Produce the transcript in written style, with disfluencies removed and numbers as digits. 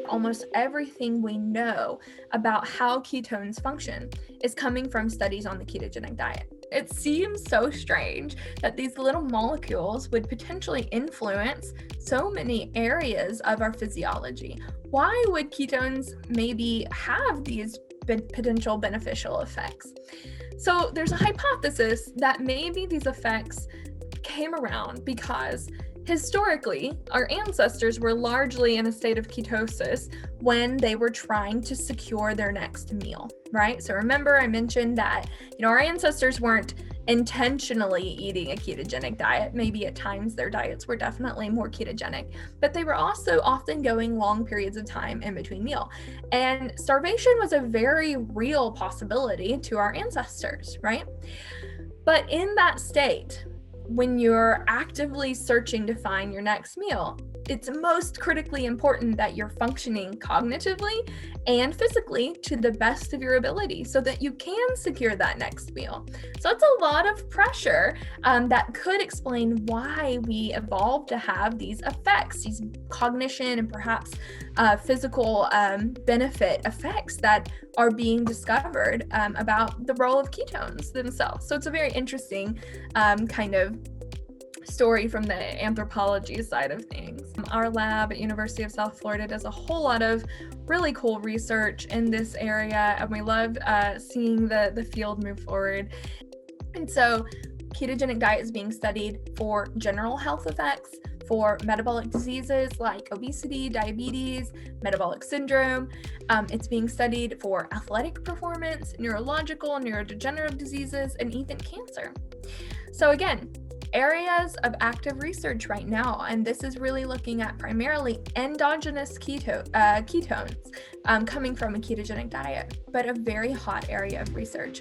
almost everything we know about how ketones function is coming from studies on the ketogenic diet. It seems so strange that these little molecules would potentially influence so many areas of our physiology. Why would ketones maybe have these potential beneficial effects? So there's a hypothesis that maybe these effects came around because historically, our ancestors were largely in a state of ketosis when they were trying to secure their next meal, right? So remember I mentioned that, our ancestors weren't intentionally eating a ketogenic diet. Maybe at times their diets were definitely more ketogenic, but they were also often going long periods of time in between meal. And starvation was a very real possibility to our ancestors, right? But in that state, when you're actively searching to find your next meal, it's most critically important that you're functioning cognitively and physically to the best of your ability so that you can secure that next meal. So it's a lot of pressure that could explain why we evolved to have these effects, these cognition and perhaps physical benefit effects that are being discovered about the role of ketones themselves. So it's a very interesting kind of story from the anthropology side of things. Our lab at University of South Florida does a whole lot of really cool research in this area, and we love seeing the field move forward. And so ketogenic diet is being studied for general health effects, for metabolic diseases like obesity, diabetes, metabolic syndrome. It's being studied for athletic performance, neurological, neurodegenerative diseases, and even cancer. So again, areas of active research right now, and this is really looking at primarily endogenous ketones coming from a ketogenic diet, but a very hot area of research.